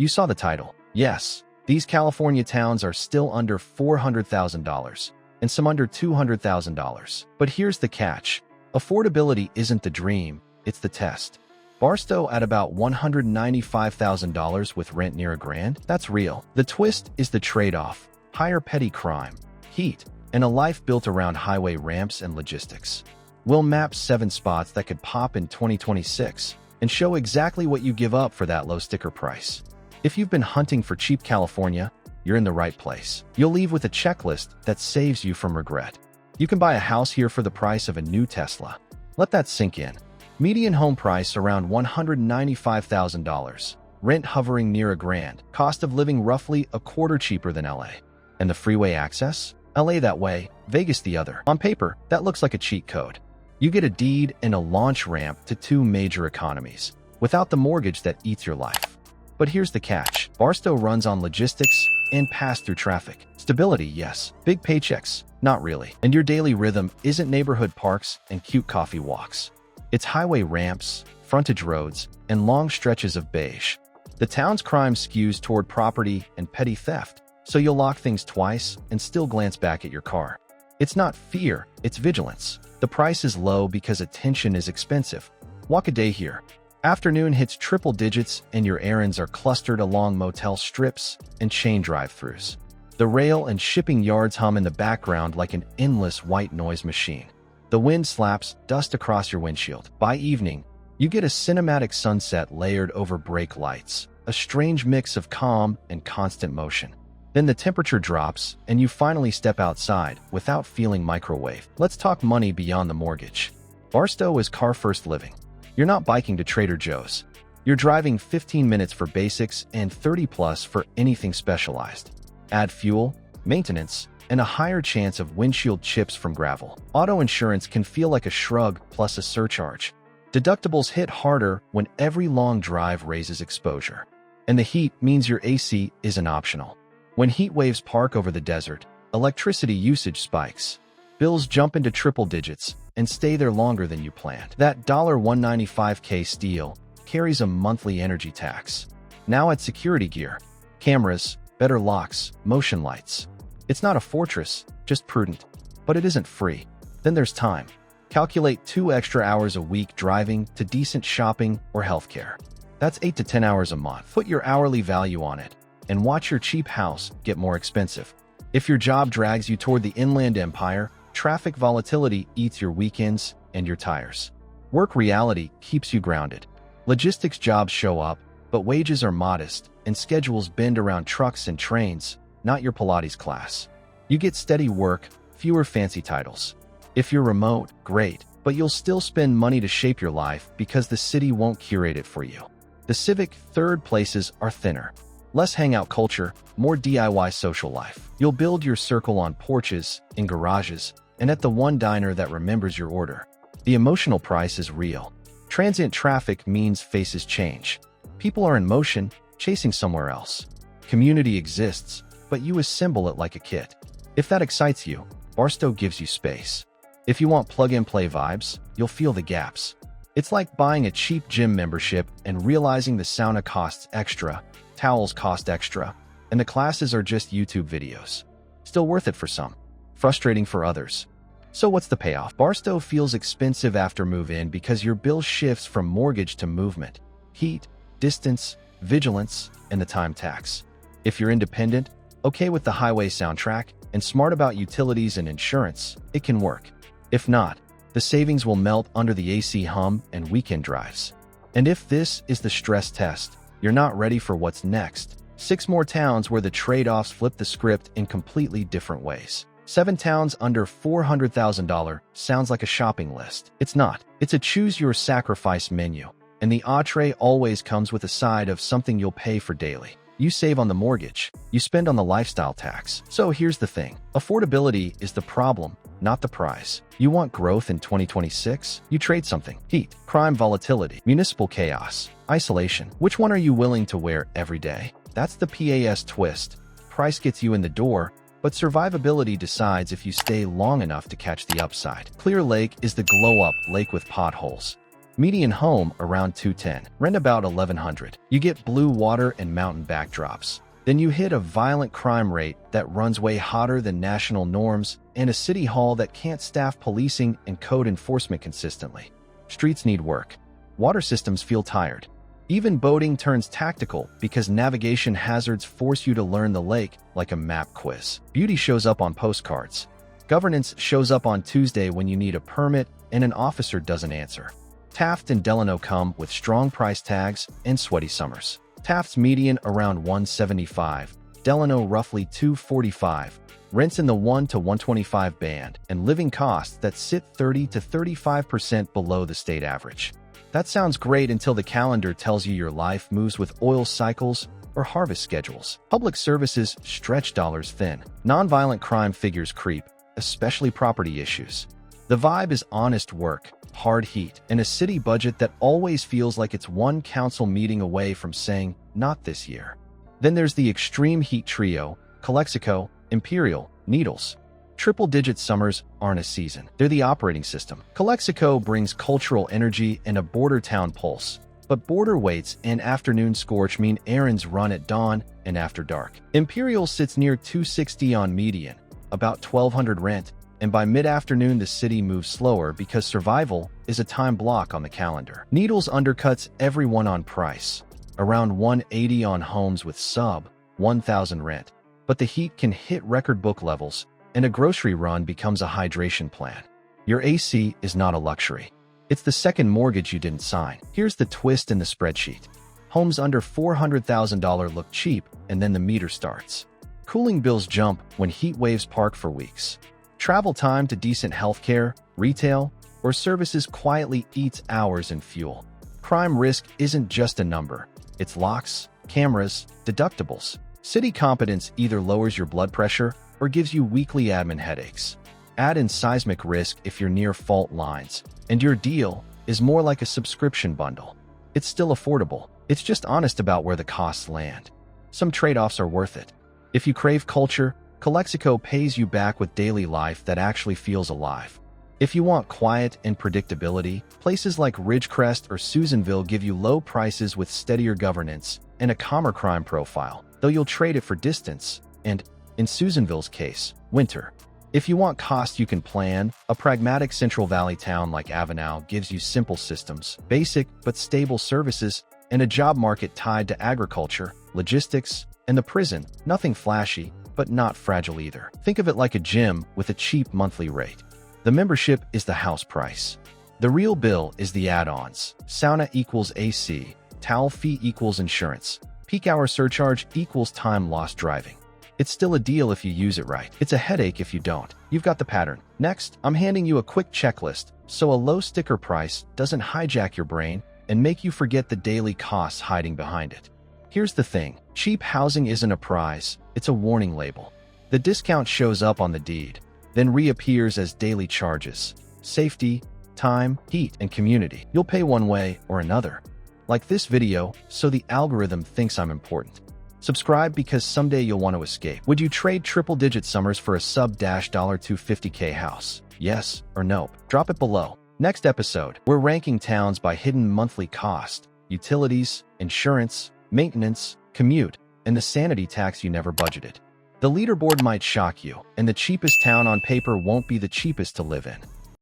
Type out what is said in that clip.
You saw the title. Yes, these California towns are still under $400,000 and some under $200,000. But here's the catch. Affordability isn't the dream, it's the test. Barstow at about $195,000 with rent near $1,000? That's real. The twist is the trade-off: higher petty crime, heat, and a life built around highway ramps and logistics. We'll map 7 spots that could pop in 2026 and show exactly what you give up for that low sticker price. If you've been hunting for cheap California, you're in the right place. You'll leave with a checklist that saves you from regret. You can buy a house here for the price of a new Tesla. Let that sink in. Median home price around $195,000. Rent hovering near $1,000. Cost of living roughly a quarter cheaper than LA. And the freeway access? LA that way, Vegas the other. On paper, that looks like a cheat code. You get a deed and a launch ramp to 2 major economies, without the mortgage that eats your life. But here's the catch. Barstow runs on logistics and pass-through traffic. Stability, yes. Big paychecks, not really. And your daily rhythm isn't neighborhood parks and cute coffee walks. It's highway ramps, frontage roads, and long stretches of beige. The town's crime skews toward property and petty theft, so you'll lock things twice and still glance back at your car. It's not fear, it's vigilance. The price is low because attention is expensive. Walk a day here. Afternoon hits triple digits and your errands are clustered along motel strips and chain drive-thrus. The rail and shipping yards hum in the background like an endless white noise machine. The wind slaps dust across your windshield. By evening, you get a cinematic sunset layered over brake lights, a strange mix of calm and constant motion. Then the temperature drops and you finally step outside without feeling microwaved. Let's talk money beyond the mortgage. Barstow is car-first living. You're not biking to Trader Joe's. You're driving 15 minutes for basics and 30 plus for anything specialized. Add fuel, maintenance, and a higher chance of windshield chips from gravel. Auto insurance can feel like a shrug plus a surcharge. Deductibles hit harder when every long drive raises exposure. And the heat means your AC isn't optional. When heat waves park over the desert, electricity usage spikes. Bills jump into triple digits and stay there longer than you planned. That $195K steel carries a monthly energy tax. Now add security gear, cameras, better locks, motion lights. It's not a fortress, just prudent. But it isn't free. Then there's time. Calculate 2 extra hours a week driving to decent shopping or healthcare. That's 8 to 10 hours a month. Put your hourly value on it and watch your cheap house get more expensive. If your job drags you toward the inland empire, traffic volatility eats your weekends and your tires. Work reality keeps you grounded. Logistics jobs show up, but wages are modest and schedules bend around trucks and trains, not your Pilates class. You get steady work, fewer fancy titles. If you're remote, great, but you'll still spend money to shape your life because the city won't curate it for you. The civic third places are thinner. Less hangout culture, more DIY social life. You'll build your circle on porches, in garages, and at the one diner that remembers your order. The emotional price is real. Transient traffic means faces change. People are in motion, chasing somewhere else. Community exists, but you assemble it like a kit. If that excites you, Barstow gives you space. If you want plug-and-play vibes, you'll feel the gaps. It's like buying a cheap gym membership and realizing the sauna costs extra, towels cost extra, and the classes are just YouTube videos. Still worth it for some, frustrating for others. So what's the payoff? Barstow feels expensive after move-in because your bill shifts from mortgage to movement, heat, distance, vigilance, and the time tax. If you're independent, okay with the highway soundtrack, and smart about utilities and insurance, it can work. If not, the savings will melt under the AC hum and weekend drives. And if this is the stress test, you're not ready for what's next. 6 more towns where the trade-offs flip the script in completely different ways. 7 towns under $400,000 sounds like a shopping list. It's not. It's a choose-your-sacrifice menu. And the entree always comes with a side of something you'll pay for daily. You save on the mortgage. You spend on the lifestyle tax. So here's the thing. Affordability is the problem, not the prize. You want growth in 2026? You trade something. Heat, crime volatility, municipal chaos, isolation. Which one are you willing to wear every day? That's the PAS twist. Price gets you in the door, but survivability decides if you stay long enough to catch the upside. Clear Lake is the glow-up lake with potholes. Median home around 210. Rent about 1100. You get blue water and mountain backdrops. Then you hit a violent crime rate that runs way hotter than national norms and a city hall that can't staff policing and code enforcement consistently. Streets need work. Water systems feel tired. Even boating turns tactical because navigation hazards force you to learn the lake like a map quiz. Beauty shows up on postcards. Governance shows up on Tuesday when you need a permit and an officer doesn't answer. Taft and Delano come with strong price tags and sweaty summers. Taft's median around 175, Delano roughly 245, rents in the 1 to 125 band, and living costs that sit 30 to 35% below the state average. That sounds great until the calendar tells you your life moves with oil cycles or harvest schedules. Public services stretch dollars thin. Nonviolent crime figures creep, especially property issues. The vibe is honest work, hard heat, and a city budget that always feels like it's one council meeting away from saying, not this year. Then there's the extreme heat trio, Calexico, Imperial, Needles. Triple-digit summers aren't a season. They're the operating system. Calexico brings cultural energy and a border town pulse. But border waits and afternoon scorch mean errands run at dawn and after dark. Imperial sits near 260 on median, about 1,200 rent, and by mid-afternoon the city moves slower because survival is a time block on the calendar. Needles undercuts everyone on price, around 180 on homes with sub 1,000 rent. But the heat can hit record book levels, and a grocery run becomes a hydration plan. Your AC is not a luxury. It's the second mortgage you didn't sign. Here's the twist in the spreadsheet. Homes under $400,000 look cheap, and then the meter starts. Cooling bills jump when heat waves park for weeks. Travel time to decent healthcare, retail, or services quietly eats hours and fuel. Crime risk isn't just a number. It's locks, cameras, deductibles. City competence either lowers your blood pressure or gives you weekly admin headaches. Add in seismic risk if you're near fault lines, and your deal is more like a subscription bundle. It's still affordable. It's just honest about where the costs land. Some trade-offs are worth it. If you crave culture, Calexico pays you back with daily life that actually feels alive. If you want quiet and predictability, places like Ridgecrest or Susanville give you low prices with steadier governance and a calmer crime profile, though you'll trade it for distance and, in Susanville's case, winter. If you want cost you can plan, a pragmatic Central Valley town like Avocado gives you simple systems, basic but stable services, and a job market tied to agriculture, logistics, and the prison. Nothing flashy, but not fragile either. Think of it like a gym with a cheap monthly rate. The membership is the house price. The real bill is the add-ons. Sauna equals AC, towel fee equals insurance, peak hour surcharge equals time lost driving. It's still a deal if you use it right. It's a headache if you don't. You've got the pattern. Next, I'm handing you a quick checklist so a low sticker price doesn't hijack your brain and make you forget the daily costs hiding behind it. Here's the thing. Cheap housing isn't a prize. It's a warning label. The discount shows up on the deed, then reappears as daily charges. Safety, time, heat, and community. You'll pay one way or another. Like this video, so the algorithm thinks I'm important. Subscribe because someday you'll want to escape. Would you trade triple-digit summers for a sub-$250K house? Yes or nope? Drop it below. Next episode, we're ranking towns by hidden monthly cost, utilities, insurance, maintenance, commute, and the sanity tax you never budgeted. The leaderboard might shock you, and the cheapest town on paper won't be the cheapest to live in.